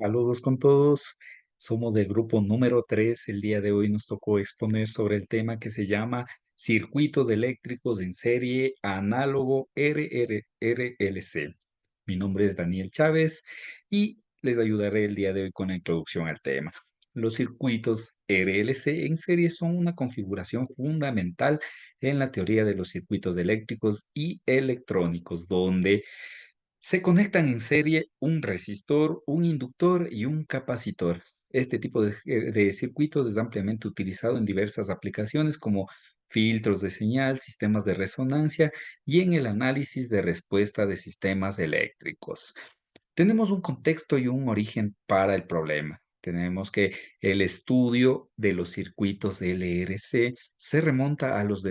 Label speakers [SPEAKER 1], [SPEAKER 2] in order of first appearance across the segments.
[SPEAKER 1] Saludos con todos. Somos del grupo número 3. El día de hoy nos tocó exponer sobre el tema que se llama circuitos eléctricos en serie análogo RLC. Mi nombre es Daniel Chávez y les ayudaré el día de hoy con la introducción al tema. Los circuitos RLC en serie son una configuración fundamental en la teoría de los circuitos eléctricos y electrónicos, donde se conectan en serie un resistor, un inductor y un capacitor. Este tipo de circuitos es ampliamente utilizado en diversas aplicaciones como filtros de señal, sistemas de resonancia y en el análisis de respuesta de sistemas eléctricos. Tenemos un contexto y un origen para el problema. Tenemos que el estudio de los circuitos LRC se remonta a los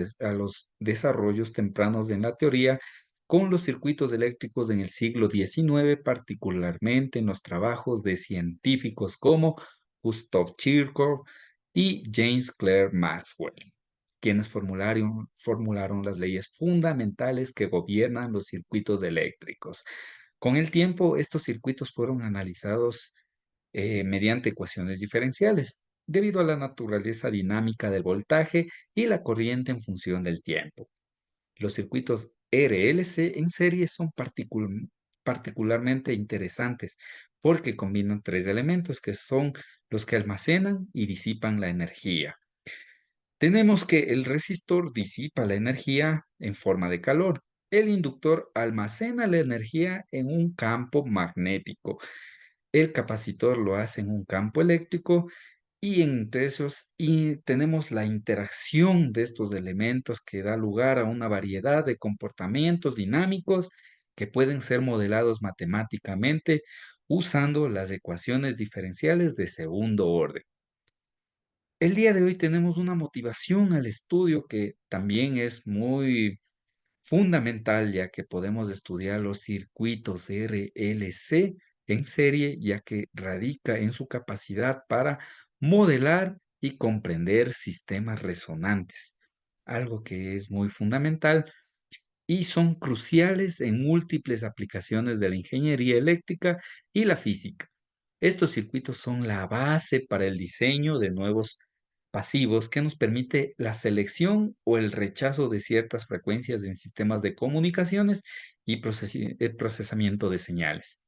[SPEAKER 1] desarrollos tempranos en la teoría con los circuitos eléctricos en el siglo XIX, particularmente en los trabajos de científicos como Gustav Kirchhoff y James Clerk Maxwell, quienes formularon las leyes fundamentales que gobiernan los circuitos eléctricos. Con el tiempo, estos circuitos fueron analizados mediante ecuaciones diferenciales, debido a la naturaleza dinámica del voltaje y la corriente en función del tiempo. Los circuitos RLC en serie son particularmente interesantes porque combinan tres elementos que son los que almacenan y disipan la energía. Tenemos que el resistor disipa la energía en forma de calor. El inductor almacena la energía en un campo magnético. El capacitor lo hace en un campo eléctrico y entre esos y tenemos la interacción de estos elementos que da lugar a una variedad de comportamientos dinámicos que pueden ser modelados matemáticamente usando las ecuaciones diferenciales de segundo orden. El día de hoy tenemos una motivación al estudio que también es muy fundamental, ya que podemos estudiar los circuitos RLC en serie, ya que radica en su capacidad para modelar y comprender sistemas resonantes, algo que es muy fundamental y son cruciales en múltiples aplicaciones de la ingeniería eléctrica y la física. Estos circuitos son la base para el diseño de nuevos pasivos que nos permite la selección o el rechazo de ciertas frecuencias en sistemas de comunicaciones y procesamiento de señales.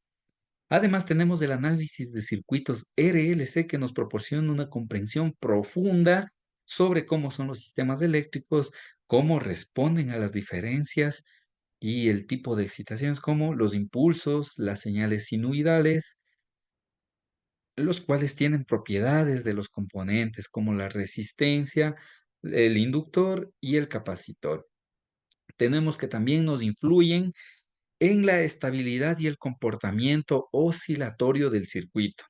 [SPEAKER 1] Además, tenemos el análisis de circuitos RLC que nos proporciona una comprensión profunda sobre cómo son los sistemas eléctricos, cómo responden a las diferencias y el tipo de excitaciones, como los impulsos, las señales sinusoidales, los cuales tienen propiedades de los componentes como la resistencia, el inductor y el capacitor. Tenemos que también nos influyen en la estabilidad y el comportamiento oscilatorio del circuito.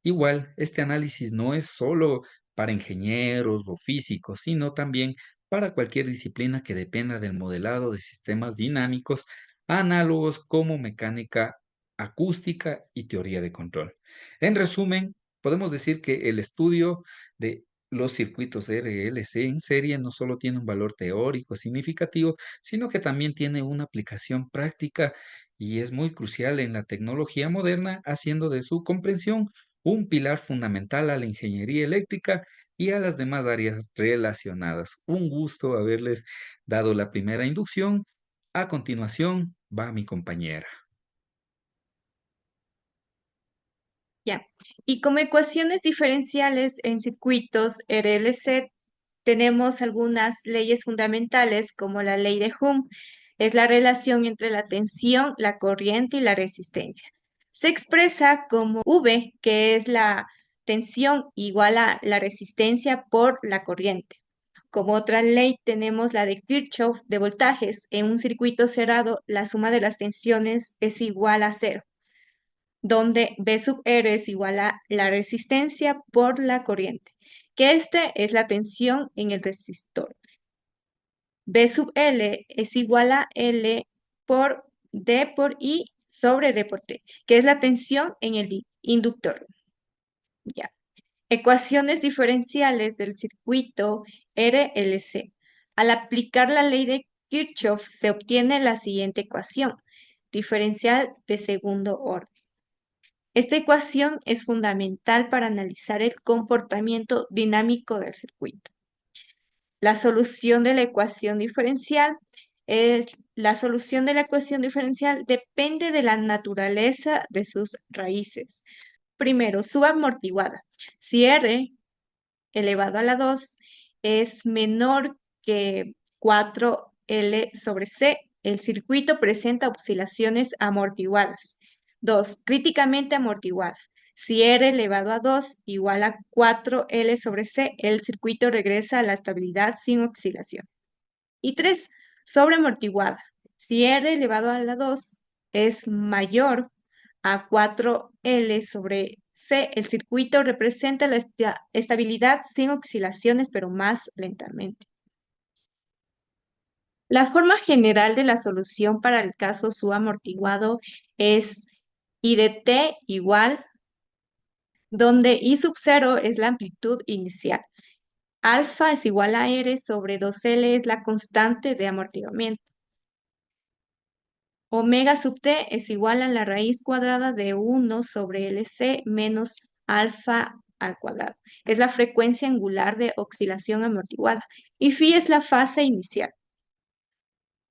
[SPEAKER 1] Igual, este análisis no es solo para ingenieros o físicos, sino también para cualquier disciplina que dependa del modelado de sistemas dinámicos análogos como mecánica acústica y teoría de control. En resumen, podemos decir que el estudio de los circuitos RLC en serie no solo tiene un valor teórico significativo, sino que también tiene una aplicación práctica y es muy crucial en la tecnología moderna, haciendo de su comprensión un pilar fundamental a la ingeniería eléctrica y a las demás áreas relacionadas. Un gusto haberles dado la primera inducción. A continuación va mi compañera.
[SPEAKER 2] Ya. Y como ecuaciones diferenciales en circuitos RLC, tenemos algunas leyes fundamentales como la ley de Ohm. Es la relación entre la tensión, la corriente y la resistencia. Se expresa como V, que es la tensión igual a la resistencia por la corriente. Como otra ley tenemos la de Kirchhoff de voltajes. En un circuito cerrado, la suma de las tensiones es igual a cero, donde V sub R es igual a la resistencia por la corriente, que este es la tensión en el resistor. V sub L es igual a L por D por I sobre D por T, que es la tensión en el inductor. Ya. Ecuaciones diferenciales del circuito RLC. Al aplicar la ley de Kirchhoff se obtiene la siguiente ecuación, diferencial de segundo orden. Esta ecuación es fundamental para analizar el comportamiento dinámico del circuito. La solución de la ecuación diferencial la solución de la ecuación diferencial depende de la naturaleza de sus raíces. Primero, subamortiguada. Si R elevado a la 2 es menor que 4L sobre C, el circuito presenta oscilaciones amortiguadas. 2. Críticamente amortiguada. Si R elevado a 2 igual a 4L sobre C, el circuito regresa a la estabilidad sin oscilación. Y 3. Sobreamortiguada. Si R elevado a la 2 es mayor a 4L sobre C, el circuito representa la estabilidad sin oscilaciones, pero más lentamente. La forma general de la solución para el caso subamortiguado es I de t igual, donde I sub 0 es la amplitud inicial. Alfa es igual a R sobre 2L es la constante de amortiguamiento. Omega sub t es igual a la raíz cuadrada de 1 sobre LC menos alfa al cuadrado. Es la frecuencia angular de oscilación amortiguada. Y phi es la fase inicial.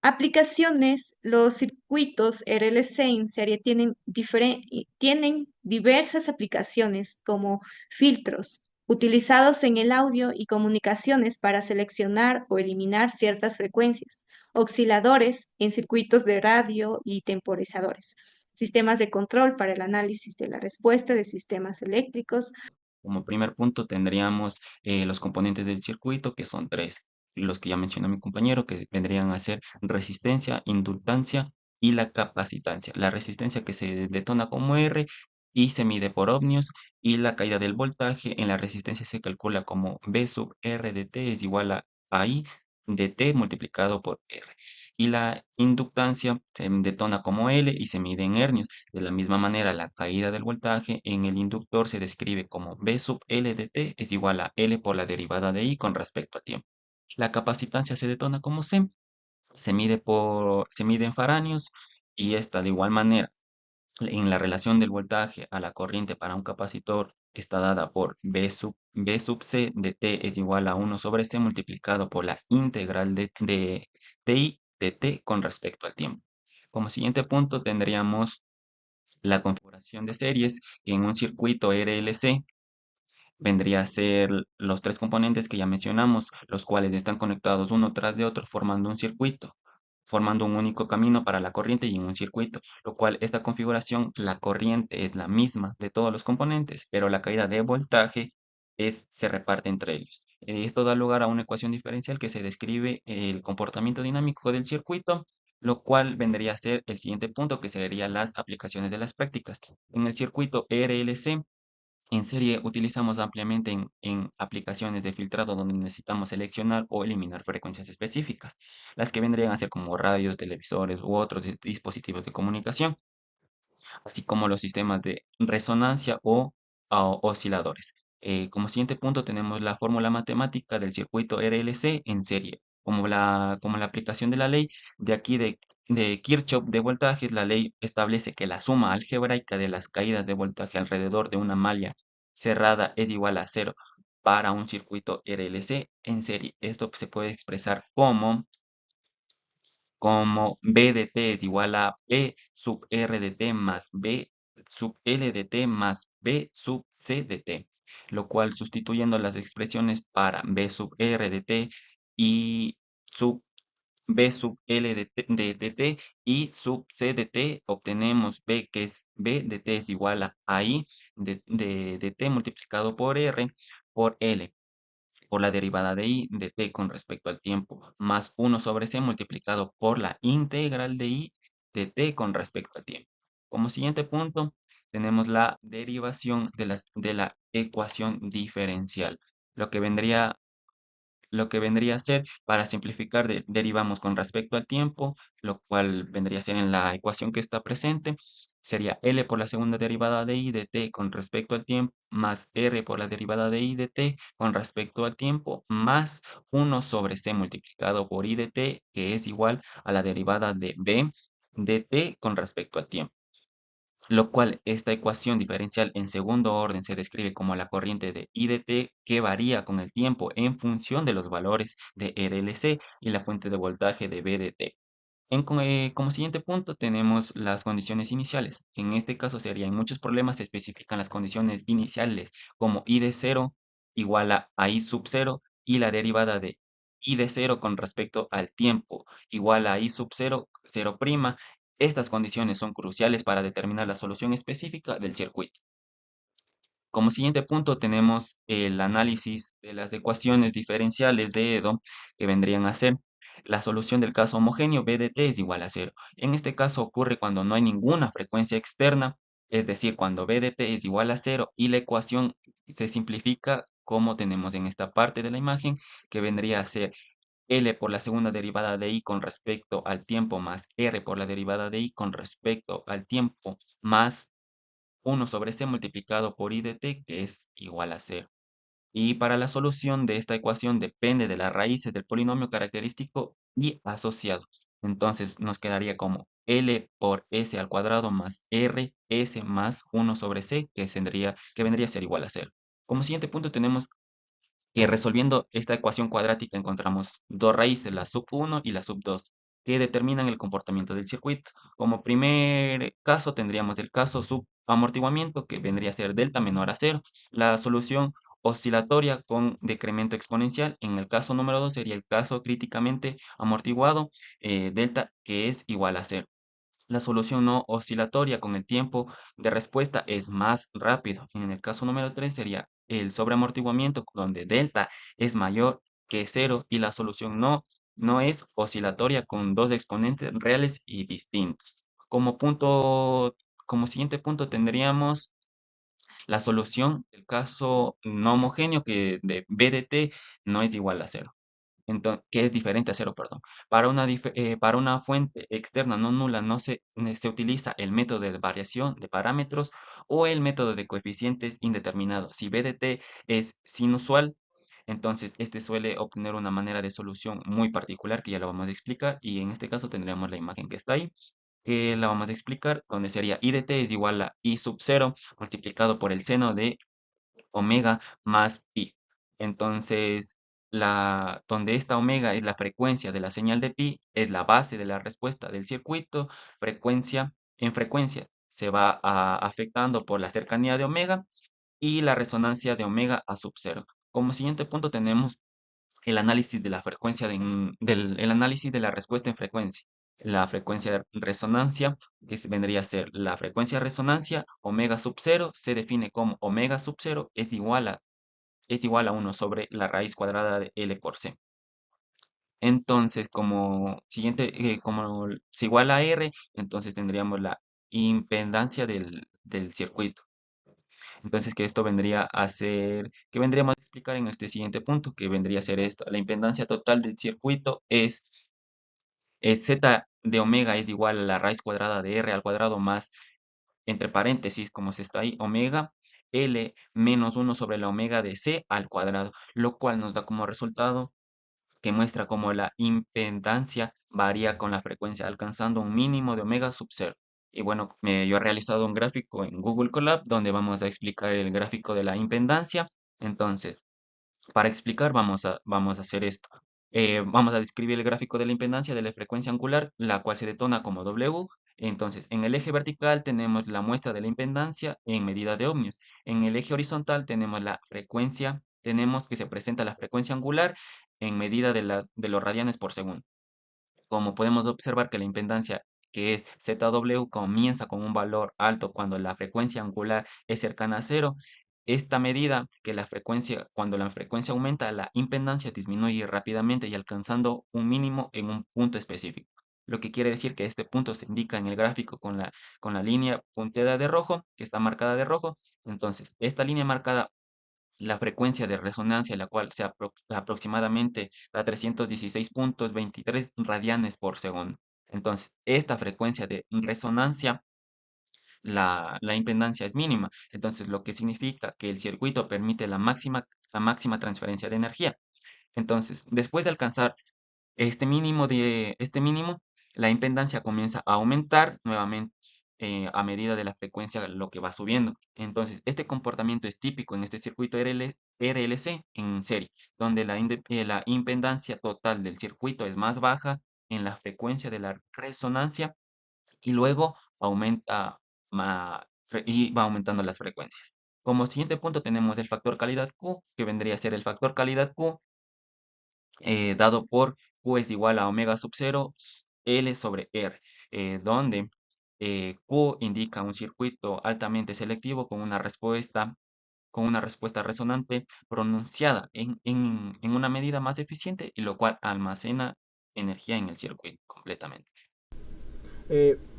[SPEAKER 2] Aplicaciones. Los circuitos RLC en serie tienen diversas aplicaciones como filtros utilizados en el audio y comunicaciones para seleccionar o eliminar ciertas frecuencias, osciladores en circuitos de radio y temporizadores, sistemas de control para el análisis de la respuesta de sistemas eléctricos.
[SPEAKER 3] Como primer punto tendríamos los componentes del circuito, que son tres, los que ya mencionó mi compañero, que vendrían a ser resistencia, inductancia y la capacitancia. La resistencia que se detona como R y se mide por ohmios, y la caída del voltaje en la resistencia se calcula como V sub R de T es igual a I de T multiplicado por R. Y la inductancia se detona como L y se mide en hercios. De la misma manera, la caída del voltaje en el inductor se describe como V sub L de T es igual a L por la derivada de I con respecto a tiempo. La capacitancia se detona como C, se mide en faranios, y esta de igual manera en la relación del voltaje a la corriente para un capacitor está dada por V sub C de T es igual a 1 sobre C multiplicado por la integral de Ti de T con respecto al tiempo. Como siguiente punto tendríamos la configuración de series en un circuito RLC. Vendría a ser los tres componentes que ya mencionamos, los cuales están conectados uno tras de otro formando un circuito, formando un único camino para la corriente y en un circuito, lo cual esta configuración, la corriente es la misma de todos los componentes, pero la caída de voltaje se reparte entre ellos. Esto da lugar a una ecuación diferencial que se describe el comportamiento dinámico del circuito, lo cual vendría a ser el siguiente punto, que serían las aplicaciones de las prácticas. En el circuito RLC en serie utilizamos ampliamente en aplicaciones de filtrado donde necesitamos seleccionar o eliminar frecuencias específicas, las que vendrían a ser como radios, televisores u otros dispositivos de comunicación, así como los sistemas de resonancia o osciladores. Como siguiente punto tenemos la fórmula matemática del circuito RLC en serie, como la aplicación de la ley de aquí de Kirchhoff de voltajes. La ley establece que la suma algebraica de las caídas de voltaje alrededor de una malla cerrada es igual a cero para un circuito RLC en serie. Esto se puede expresar como B de t es igual a B sub R de t más B sub L de t más B sub C de t, lo cual sustituyendo las expresiones para B sub R de t y sub B sub L de t y sub C de t, obtenemos B, que es B de t es igual a I de t multiplicado por R por L por la derivada de I de t con respecto al tiempo, más 1 sobre c multiplicado por la integral de I de t con respecto al tiempo. Como siguiente punto, tenemos la derivación de la ecuación diferencial, lo que vendría a ser, para simplificar, derivamos con respecto al tiempo, lo cual vendría a ser en la ecuación que está presente, sería L por la segunda derivada de I de t con respecto al tiempo, más R por la derivada de I de t con respecto al tiempo, más 1 sobre C multiplicado por I de t, que es igual a la derivada de B de t con respecto al tiempo. lo cual esta ecuación diferencial en segundo orden se describe como la corriente de I de t que varía con el tiempo en función de los valores de RLC y la fuente de voltaje de B de t. Como siguiente punto tenemos las condiciones iniciales. En este caso sería, en muchos problemas se especifican las condiciones iniciales como I de 0 igual a I sub 0 y la derivada de I de 0 con respecto al tiempo igual a I sub 0, 0'. Estas condiciones son cruciales para determinar la solución específica del circuito. Como siguiente punto tenemos el análisis de las ecuaciones diferenciales de Edo, que vendrían a ser la solución del caso homogéneo B de t es igual a cero. En este caso ocurre cuando no hay ninguna frecuencia externa, es decir, cuando B de t es igual a cero y la ecuación se simplifica como tenemos en esta parte de la imagen, que vendría a ser L por la segunda derivada de I con respecto al tiempo más R por la derivada de I con respecto al tiempo más 1 sobre c multiplicado por I de t, que es igual a cero. Y para la solución de esta ecuación depende de las raíces del polinomio característico y asociados. Entonces nos quedaría como L por S al cuadrado más R, S más 1 sobre C, que vendría a ser igual a cero. Como siguiente punto tenemos que resolviendo esta ecuación cuadrática encontramos dos raíces, la sub 1 y la sub 2, que determinan el comportamiento del circuito. Como primer caso tendríamos el caso subamortiguamiento, que vendría a ser delta menor a cero, la solución oscilatoria con decremento exponencial. En el caso número 2 sería el caso críticamente amortiguado, delta, que es igual a cero. La solución no oscilatoria con el tiempo de respuesta es más rápido. En el caso número 3 sería el sobreamortiguamiento, donde delta es mayor que cero y la solución no es oscilatoria con dos exponentes reales y distintos. Como siguiente punto tendríamos la solución del caso no homogéneo, que de B de t no es igual a cero, que es diferente a cero, perdón. Para una fuente externa no nula no se utiliza el método de variación de parámetros o el método de coeficientes indeterminados. Si B de t es sinusual, entonces este suele obtener una manera de solución muy particular que ya lo vamos a explicar, y en este caso tendríamos la imagen que está ahí, que la vamos a explicar, donde sería I de t es igual a I sub 0 multiplicado por el seno de omega más pi. Entonces, donde esta omega es la frecuencia de la señal de pi, es la base de la respuesta del circuito, frecuencia se va afectando por la cercanía de omega y la resonancia de omega a sub cero. Como siguiente punto tenemos el análisis de la frecuencia el análisis de la respuesta en frecuencia. La frecuencia de resonancia, vendría a ser la frecuencia de resonancia, omega sub cero, se define como omega sub cero es igual a 1 sobre la raíz cuadrada de L por C. Entonces, como es igual a R, entonces tendríamos la impedancia del circuito. Entonces, que esto vendría a ser, que vendríamos a explicar en este siguiente punto, que vendría a ser esto. La impedancia total del circuito es Z de omega es igual a la raíz cuadrada de R al cuadrado más, entre paréntesis, como se está ahí, omega L menos 1 sobre la omega de C al cuadrado, lo cual nos da como resultado que muestra cómo la impedancia varía con la frecuencia, alcanzando un mínimo de omega sub cero. Y bueno, yo he realizado un gráfico en Google Colab donde vamos a explicar el gráfico de la impedancia. Entonces, para explicar, vamos a hacer esto. Vamos a describir el gráfico de la impedancia de la frecuencia angular, la cual se detona como W. Entonces, en el eje vertical tenemos la muestra de la impedancia en medida de ohmios. En el eje horizontal tenemos que se presenta la frecuencia angular en medida de los radianes por segundo. Como podemos observar que la impedancia, que es ZW, comienza con un valor alto cuando la frecuencia angular es cercana a cero. Esta medida, cuando la frecuencia aumenta, la impedancia disminuye rápidamente y alcanzando un mínimo en un punto específico. Lo que quiere decir que este punto se indica en el gráfico con la línea punteada de rojo, que está marcada de rojo. Entonces, esta línea marcada la frecuencia de resonancia, la cual se aproximadamente a 316.23 radianes por segundo. Entonces, esta frecuencia de resonancia, la impedancia es mínima. Entonces, lo que significa que el circuito permite la máxima transferencia de energía. Entonces, después de alcanzar este mínimo, la impedancia comienza a aumentar nuevamente a medida de la frecuencia lo que va subiendo. Entonces, este comportamiento es típico en este circuito RLC en serie, donde la impedancia total del circuito es más baja en la frecuencia de la resonancia y luego y va aumentando las frecuencias. Como siguiente punto tenemos el factor calidad Q, que vendría a ser el factor calidad Q dado por Q es igual a omega sub 0 L sobre R, donde Q indica un circuito altamente selectivo con una respuesta resonante pronunciada en una medida más eficiente y lo cual almacena energía en el circuito completamente.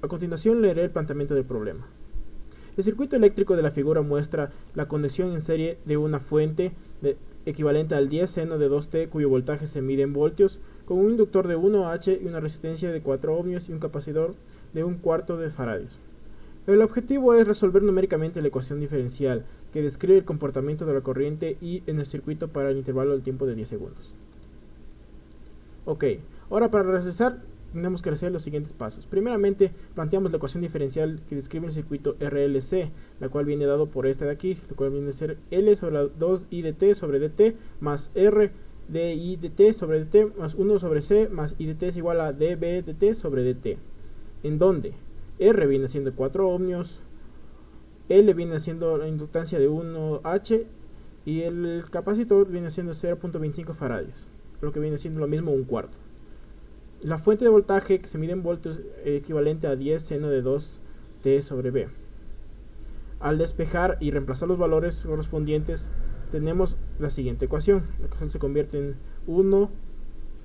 [SPEAKER 4] A continuación leeré el planteamiento del problema. El circuito eléctrico de la figura muestra la conexión en serie de una fuente equivalente al 10 seno de 2T cuyo voltaje se mide en voltios, con un inductor de 1H y una resistencia de 4 ohmios y un capacitor de 1/4 de faradios. El objetivo es resolver numéricamente la ecuación diferencial que describe el comportamiento de la corriente I en el circuito para el intervalo del tiempo de 10 segundos. Ok, ahora para realizar tenemos que hacer los siguientes pasos. Primeramente, planteamos la ecuación diferencial que describe el circuito RLC, la cual viene dado por esta de aquí, la cual viene a ser L sobre la 2I de t sobre dt más R de I de t sobre dt más 1 sobre C más I de t es igual a dB de t sobre dt, en donde R viene siendo 4 ohmios, L viene siendo la inductancia de 1H y el capacitor viene siendo 0.25 faradios, lo que viene siendo lo mismo 1/4. La fuente de voltaje que se mide en voltios es equivalente a 10 seno de 2T sobre B. Al despejar y reemplazar los valores correspondientes, tenemos la siguiente ecuación. La ecuación se convierte en 1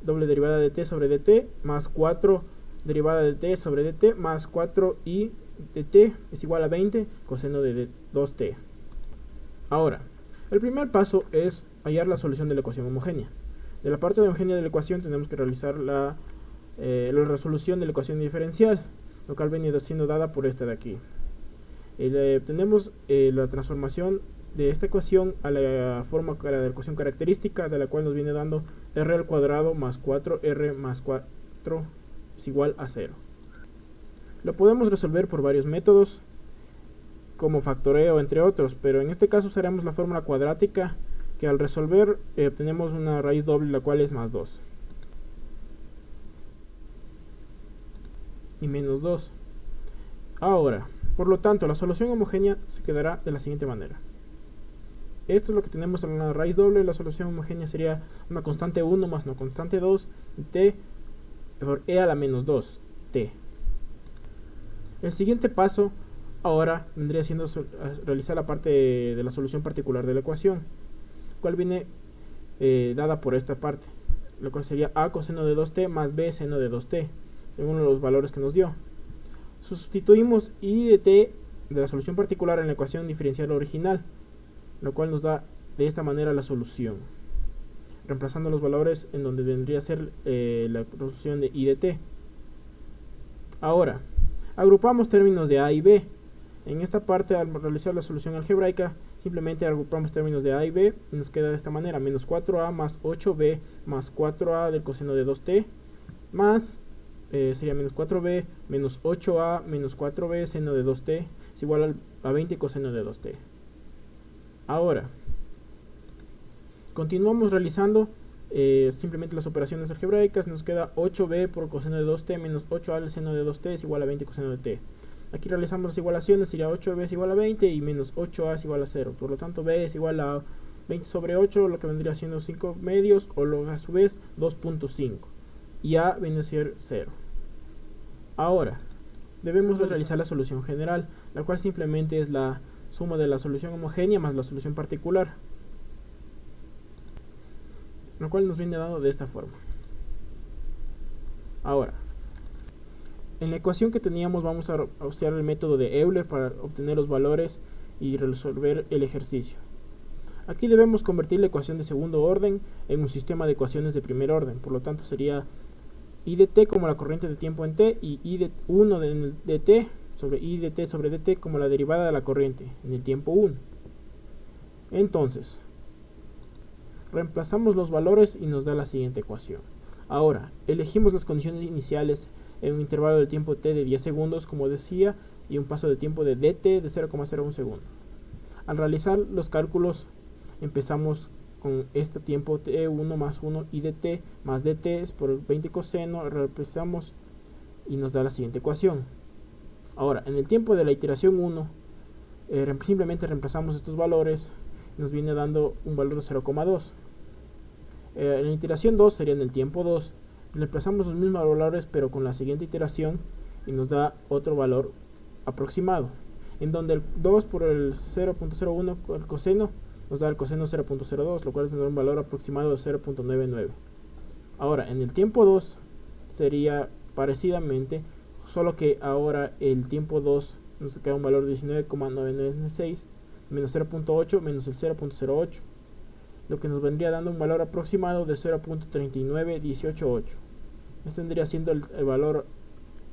[SPEAKER 4] doble derivada de t sobre dt más 4 derivada de t sobre dt más 4i de t es igual a 20 coseno de 2t. Ahora, el primer paso es hallar la solución de la ecuación homogénea. De la parte homogénea de la ecuación tenemos que realizar la resolución de la ecuación diferencial, lo cual viene siendo dada por esta de aquí. Tenemos la transformación de esta ecuación a la forma de la ecuación característica, de la cual nos viene dando r al cuadrado más 4r más 4 es igual a 0. Lo podemos resolver por varios métodos, como factoreo entre otros, pero en este caso usaremos la fórmula cuadrática, que al resolver obtenemos una raíz doble, la cual es más 2 y menos 2. Ahora, por lo tanto, la solución homogénea se quedará de la siguiente manera. Esto es lo que tenemos en la raíz doble. La solución homogénea sería una constante 1 más una constante 2 t por e a la menos 2 t. El siguiente paso ahora vendría siendo realizar la parte de la solución particular de la ecuación, cual viene dada por esta parte, lo cual sería a coseno de 2t más b seno de 2t, según los valores que nos dio. Sustituimos i de t de la solución particular en la ecuación diferencial original, lo cual nos da de esta manera la solución, reemplazando los valores en donde vendría a ser la solución de i de t. Ahora, agrupamos términos de a y b. En esta parte, al realizar la solución algebraica, simplemente agrupamos términos de a y b y nos queda de esta manera: menos 4a más 8b más 4a del coseno de 2t más sería menos 4b menos 8a menos 4b seno de 2t es igual a 20 coseno de 2t. Ahora, continuamos realizando simplemente las operaciones algebraicas. Nos queda 8b por coseno de 2t menos 8a al seno de 2t es igual a 20 coseno de t. Aquí realizamos las igualaciones, sería 8b es igual a 20 y menos 8a es igual a 0. Por lo tanto, b es igual a 20 sobre 8, lo que vendría siendo 5 medios, o a su vez 2.5. Y a viene a ser 0. Ahora, debemos realizar la solución general, la cual simplemente es la suma de la solución homogénea más la solución particular, lo cual nos viene dado de esta forma. Ahora, en la ecuación que teníamos vamos a usar el método de Euler para obtener los valores y resolver el ejercicio. Aquí debemos convertir la ecuación de segundo orden en un sistema de ecuaciones de primer orden. Por lo tanto sería i de t como la corriente de tiempo en t y i de 1 de t sobre i de t sobre dt como la derivada de la corriente en el tiempo 1. Entonces, reemplazamos los valores y nos da la siguiente ecuación. Ahora, elegimos las condiciones iniciales en un intervalo de tiempo t de 10 segundos, como decía, y un paso de tiempo de dt de 0,01 segundo. Al realizar los cálculos empezamos con este tiempo t1 más 1 y dt más dt por 20 coseno, reemplazamos y nos da la siguiente ecuación. Ahora, en el tiempo de la iteración 1, simplemente reemplazamos estos valores, nos viene dando un valor de 0,2. En la iteración 2 sería en el tiempo 2, reemplazamos los mismos valores pero con la siguiente iteración y nos da otro valor aproximado, en donde el 2 por el 0.01 el coseno nos da el coseno 0.02, lo cual es un valor aproximado de 0.99. Ahora, en el tiempo 2 sería parecidamente, solo que ahora el tiempo 2 nos queda un valor de 19,996 menos 0.8 menos el 0.08, lo que nos vendría dando un valor aproximado de 0.39188. Este vendría siendo el valor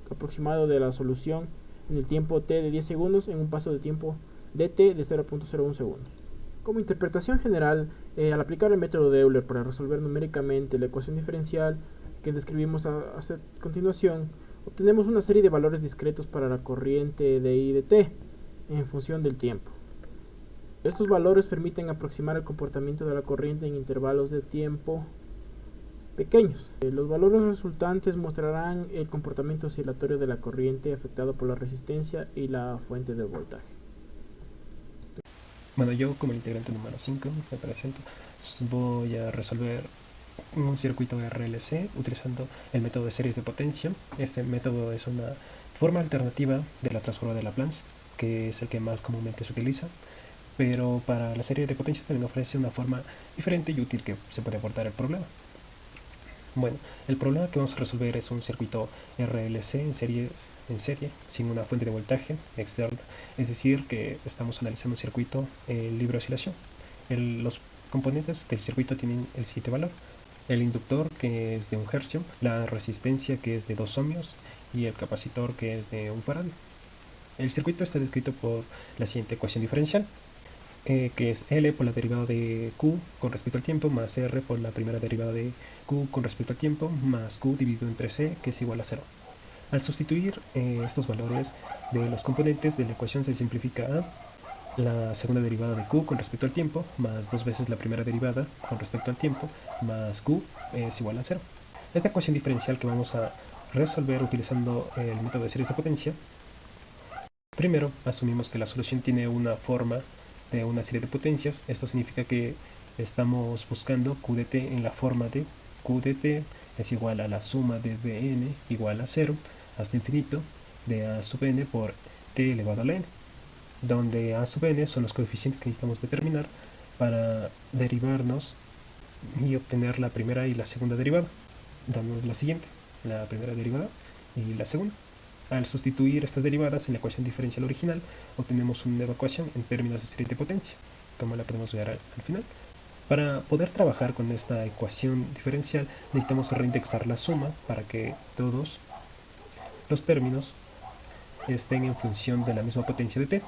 [SPEAKER 4] aproximado de la solución en el tiempo t de 10 segundos en un paso de tiempo dt de 0.01 segundos. Como interpretación general, al aplicar el método de Euler para resolver numéricamente la ecuación diferencial que describimos a continuación, obtenemos una serie de valores discretos para la corriente de I de t en función del tiempo. Estos valores permiten aproximar el comportamiento de la corriente en intervalos de tiempo pequeños. Los valores resultantes mostrarán el comportamiento oscilatorio de la corriente afectado por la resistencia y la fuente de voltaje.
[SPEAKER 5] Bueno, yo como integrante número 5 me presento, voy a resolver un circuito RLC utilizando el método de series de potencia. Este método es una forma alternativa de la transformadora de Laplace, que es el que más comúnmente se utiliza, pero para la serie de potencias también ofrece una forma diferente y útil que se puede abordar el problema. Bueno, el problema que vamos a resolver es un circuito RLC en serie, sin una fuente de voltaje externa, es decir, que estamos analizando un circuito en libre oscilación. Los componentes del circuito tienen el siguiente valor: el inductor, que es de 1 hercio, la resistencia, que es de 2 ohmios, y el capacitor, que es de 1 faradio. El circuito está descrito por la siguiente ecuación diferencial, que es L por la derivada de Q con respecto al tiempo, más R por la primera derivada de Q con respecto al tiempo, más Q dividido entre C, que es igual a 0. Al sustituir estos valores de los componentes de la ecuación, se simplifica a la segunda derivada de Q con respecto al tiempo, más 2 veces la primera derivada con respecto al tiempo, más Q es igual a 0. Esta ecuación diferencial que vamos a resolver utilizando el método de series de potencia, primero asumimos que la solución tiene una forma de una serie de potencias. Esto significa que estamos buscando QDT en la forma de QDT es igual a la suma desde n igual a 0 hasta infinito de a sub n por t elevado a la n, donde a sub n son los coeficientes que necesitamos determinar para derivarnos y obtener la primera y la segunda derivada, dándonos la siguiente, la primera derivada y la segunda. Al sustituir estas derivadas en la ecuación diferencial original, obtenemos una nueva ecuación en términos de serie de potencia, como la podemos ver al final. Para poder trabajar con esta ecuación diferencial, necesitamos reindexar la suma para que todos los términos estén en función de la misma potencia de t.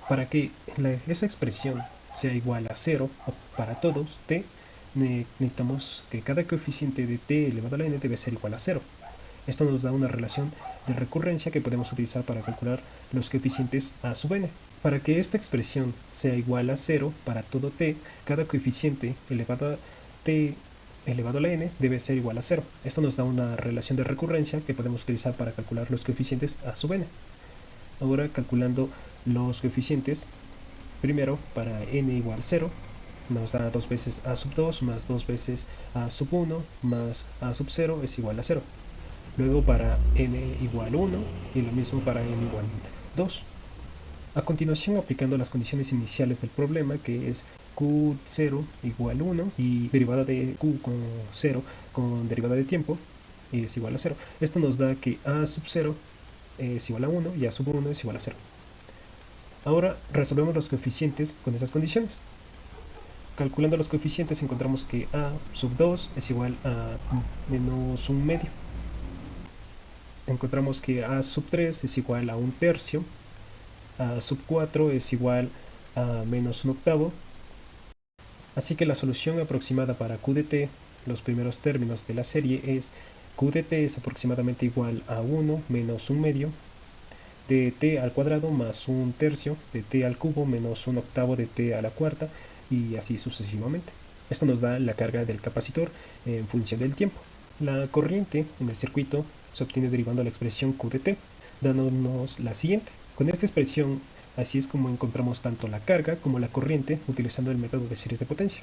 [SPEAKER 5] Para que esa expresión sea igual a 0 para todos t, necesitamos que cada coeficiente de t elevado a la n debe ser igual a 0. Esto nos da una relación de recurrencia que podemos utilizar para calcular los coeficientes a sub n. Para que esta expresión sea igual a 0 para todo t, cada coeficiente elevado a t elevado a la n debe ser igual a 0. Esto nos da una relación de recurrencia que podemos utilizar para calcular los coeficientes a sub n. Ahora, calculando los coeficientes, primero para n igual a 0, nos da 2 veces a sub 2 más 2 veces a sub 1 más a sub 0 es igual a 0. Luego para n igual 1 y lo mismo para n igual 2. A continuación, aplicando las condiciones iniciales del problema, que es q0 igual 1 y derivada de q con 0 con derivada de tiempo es igual a 0. Esto nos da que a sub 0 es igual a 1 y a sub 1 es igual a 0. Ahora resolvemos los coeficientes con estas condiciones. Calculando los coeficientes encontramos que a sub 2 es igual a menos 1 medio. Encontramos que a sub 3 es igual a 1 tercio, a sub 4 es igual a menos 1 octavo, así que la solución aproximada para QDT, los primeros términos de la serie, es QDT es aproximadamente igual a 1 menos 1 medio de t al cuadrado más un tercio de t al cubo menos un octavo de t a la cuarta, y así sucesivamente. Esto nos da la carga del capacitor en función del tiempo. La corriente en el circuito se obtiene derivando la expresión Q de t, dándonos la siguiente. Con esta expresión, así es como encontramos tanto la carga como la corriente utilizando el método de series de potencia.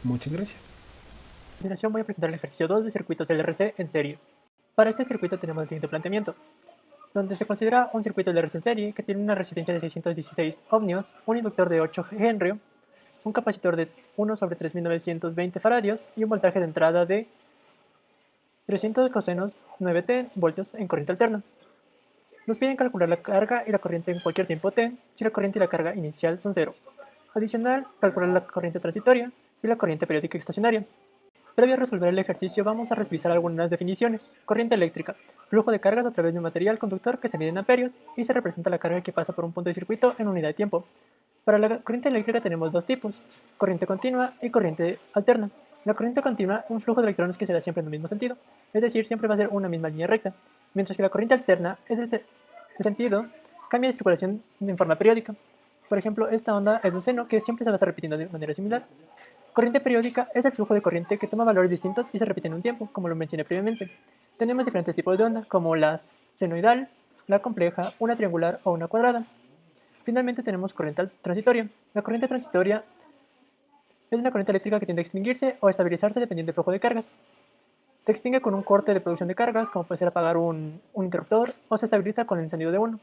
[SPEAKER 5] Muchas gracias.
[SPEAKER 6] A continuación voy a presentar el ejercicio 2 de circuitos LRC en serie. Para este circuito tenemos el siguiente planteamiento, donde se considera un circuito LRC en serie que tiene una resistencia de 616 ohmios, un inductor de 8 Henry, un capacitor de 1 sobre 3920 faradios y un voltaje de entrada de 300 cosenos 9t voltios en corriente alterna. Nos piden calcular la carga y la corriente en cualquier tiempo t si la corriente y la carga inicial son 0. Adicional, calcular la corriente transitoria y la corriente periódica estacionaria. Previo a resolver el ejercicio vamos a revisar algunas definiciones. Corriente eléctrica, flujo de cargas a través de un material conductor que se mide en amperios y se representa la carga que pasa por un punto de circuito en unidad de tiempo. Para la corriente eléctrica tenemos dos tipos, corriente continua y corriente alterna. La corriente continua, un flujo de electrones que se da siempre en el mismo sentido, es decir, siempre va a ser una misma línea recta, mientras que la corriente alterna es el sentido, cambia de circulación en forma periódica. Por ejemplo, esta onda es un seno que siempre se va a estar repitiendo de manera similar. Corriente periódica es el flujo de corriente que toma valores distintos y se repite en un tiempo, como lo mencioné previamente. Tenemos diferentes tipos de onda, como la senoidal, la compleja, una triangular o una cuadrada. Finalmente tenemos corriente transitoria. La corriente transitoria es una corriente eléctrica que tiende a extinguirse o a estabilizarse dependiendo del flujo de cargas. Se extingue con un corte de producción de cargas, como puede ser apagar un interruptor, o se estabiliza con el encendido de uno.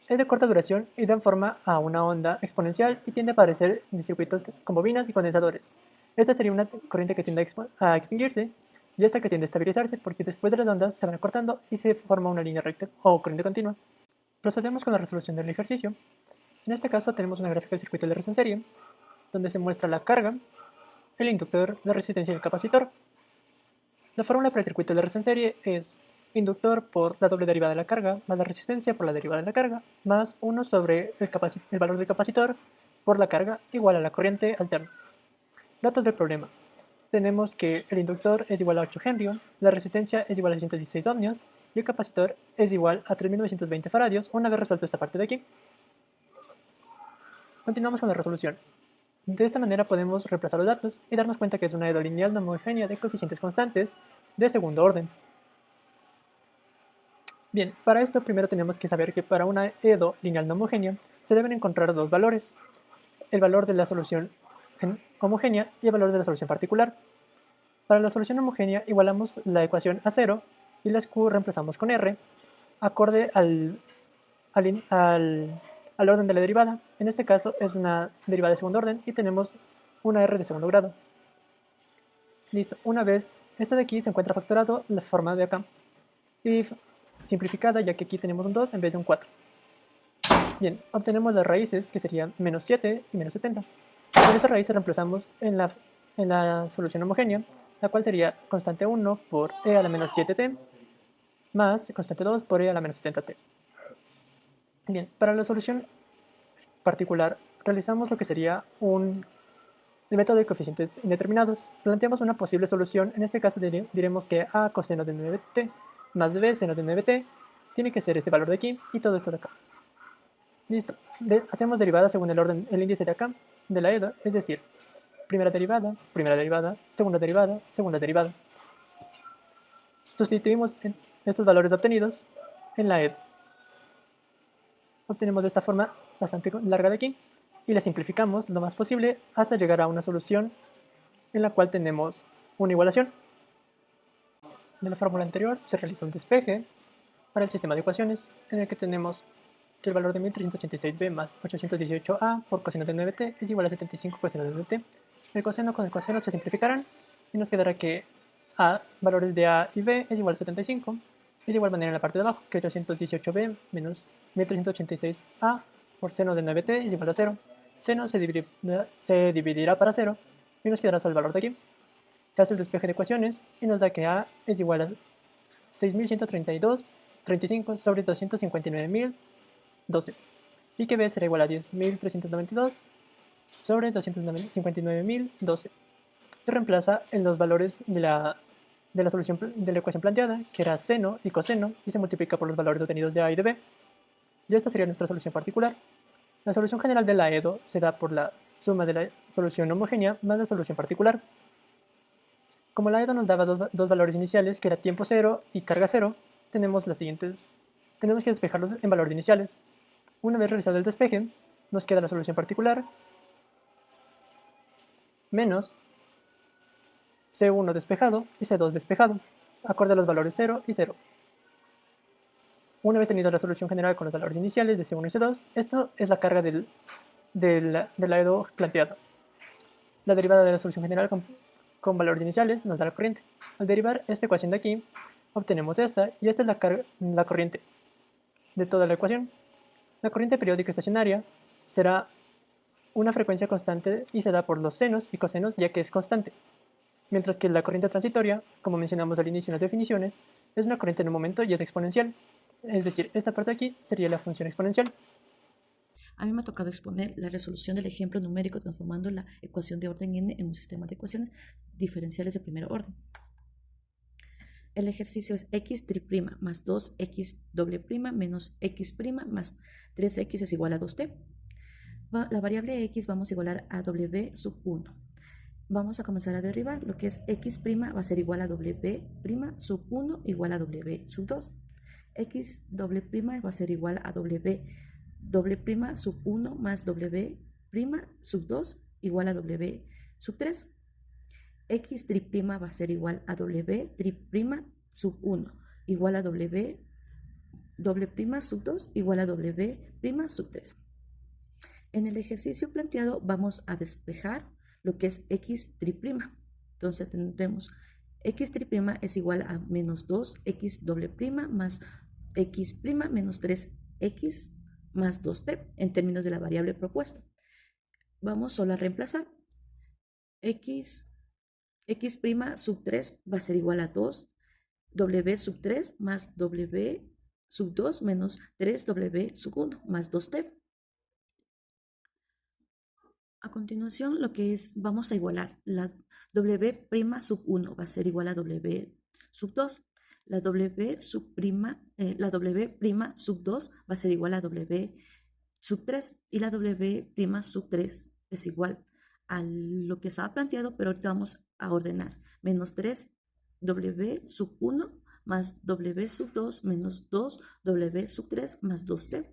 [SPEAKER 6] Es de corta duración y da forma a una onda exponencial y tiende a aparecer en circuitos con bobinas y condensadores. Esta sería una corriente que tiende a extinguirse y esta que tiende a estabilizarse porque después de las ondas se van acortando y se forma una línea recta o corriente continua. Procedemos con la resolución del ejercicio. En este caso tenemos una gráfica del circuito de RC en serie, donde se muestra la carga, el inductor, la resistencia y el capacitor. La fórmula para el circuito de RC en serie es inductor por la doble derivada de la carga, más la resistencia por la derivada de la carga, más 1 sobre el valor del capacitor por la carga, igual a la corriente alterna. Datos del problema. Tenemos que el inductor es igual a 8 Henry, la resistencia es igual a 116 ohmios y el capacitor es igual a 3920 faradios una vez resuelto esta parte de aquí. Continuamos con la resolución. De esta manera podemos reemplazar los datos y darnos cuenta que es una EDO lineal no homogénea de coeficientes constantes de segundo orden. Bien, para esto primero tenemos que saber que para una EDO lineal no homogénea se deben encontrar dos valores, el valor de la solución homogénea y el valor de la solución particular. Para la solución homogénea igualamos la ecuación a 0 y las Q reemplazamos con R, acorde al orden de la derivada. En este caso es una derivada de segundo orden y tenemos una R de segundo grado. Listo, una vez esta de aquí se encuentra factorado la forma de acá y simplificada, ya que aquí tenemos un 2 en vez de un 4. Bien, obtenemos las raíces, que serían menos 7 y menos 70. Con estas raíces reemplazamos en la solución homogénea, la cual sería constante 1 por e a la menos 7t, más constante 2 por e a la menos 70t. Bien, para la solución particular, realizamos lo que sería el método de coeficientes indeterminados. Planteamos una posible solución, en este caso diremos que a coseno de 9t más b seno de 9t tiene que ser este valor de aquí y todo esto de acá. Listo. Hacemos derivadas según el orden, el índice de acá, de la EDO, es decir, primera derivada, segunda derivada, segunda derivada. Sustituimos estos valores obtenidos en la EDO. Obtenemos de esta forma bastante larga de aquí y la simplificamos lo más posible hasta llegar a una solución en la cual tenemos una igualación. De la fórmula anterior se realiza un despeje para el sistema de ecuaciones en el que tenemos que el valor de 1386b más 818a por coseno de 9t es igual a 75 coseno de 9t. El coseno con el coseno se simplificarán y nos quedará que a, valores de a y b es igual a 75 y de igual manera en la parte de abajo que 818b menos 1386a por seno de 9t es igual a 0. Seno se dividirá para 0 y nos quedará solo el valor de aquí. Se hace el despeje de ecuaciones y nos da que a es igual a 6132,35 sobre 259.012 y que b será igual a 10.392 sobre 259.012. Se reemplaza en los valores de de la solución de la ecuación planteada, que era seno y coseno, y se multiplica por los valores obtenidos de A y de B. Y esta sería nuestra solución particular. La solución general de la EDO se da por la suma de la solución homogénea más la solución particular. Como la EDO nos daba dos valores iniciales, que era tiempo cero y carga cero, tenemos que despejarlos en valores iniciales. Una vez realizado el despeje, nos queda la solución particular menos C1 despejado y C2 despejado, acorde a los valores 0 y 0. Una vez tenido la solución general con los valores iniciales de C1 y C2, esto es la carga de la EDO planteada. La derivada de la solución general con valores iniciales nos da la corriente. Al derivar esta ecuación de aquí, obtenemos esta, y esta es la corriente de toda la ecuación. La corriente periódica estacionaria será una frecuencia constante y se da por los senos y cosenos, ya que es constante. Mientras que la corriente transitoria, como mencionamos al inicio en las definiciones, es una corriente en un momento y es exponencial. Es decir, esta parte de aquí sería la función exponencial.
[SPEAKER 7] A mí me ha tocado exponer la resolución del ejemplo numérico transformando la ecuación de orden n en un sistema de ecuaciones diferenciales de primer orden. El ejercicio es x tri' más 2x doble' menos x' más 3x es igual a 2t. La variable x vamos a igualar a w sub 1. Vamos a comenzar a derribar. Lo que es x' va a ser igual a w' sub 1 igual a w sub 2. X doble prima va a ser igual a w doble prima sub 1 más w prima sub 2 igual a w sub 3. X tri' va a ser igual a w tri' sub 1 igual a w doble prima sub 2 igual a w prima sub 3. En el ejercicio planteado vamos a despejar lo que es x tri'. Entonces tendremos x tri' es igual a menos 2x doble prima más x' menos 3x más 2t en términos de la variable propuesta. Vamos solo a reemplazar. x' sub 3 va a ser igual a 2 w sub 3 más w sub 2 menos 3w sub 1 más 2t. A continuación, lo que es, vamos a igualar la w' sub 1 va a ser igual a w sub 2. La w sub sub 2 va a ser igual a w sub 3 y la w' sub 3 es igual a lo que estaba planteado, pero ahorita vamos a ordenar. Menos 3 w sub 1 más w sub 2 menos 2 w sub 3 más 2t.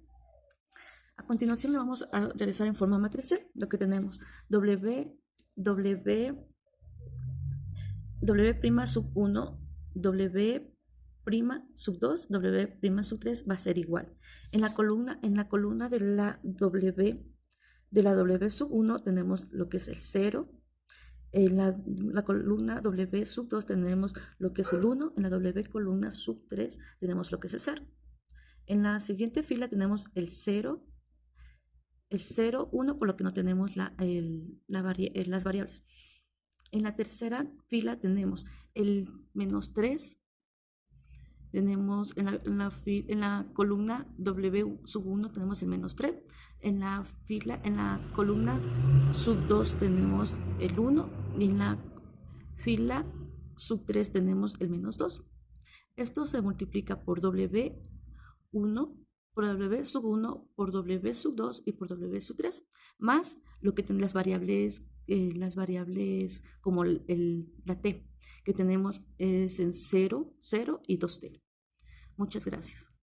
[SPEAKER 7] A continuación lo vamos a realizar en forma matricial. Lo que tenemos w' sub 1, w' sub 2, w' sub 3 va a ser igual. En la columna de la w sub 1 tenemos lo que es el 0. En la columna w sub 2 tenemos lo que es el 1. En la w columna sub 3 tenemos lo que es el 0. En la siguiente fila tenemos el 0, 1, por lo que no tenemos las variables. En la tercera fila tenemos el menos 3. Tenemos en la columna W sub 1 tenemos el menos 3. En la columna sub 2 tenemos el 1. Y en la fila sub 3 tenemos el menos 2. Esto se multiplica por W1, por W sub 1, por W sub 2 y por W sub 3. Más lo que tienen las variables como la T, que tenemos es en 0, 0 y 2T. Muchas gracias.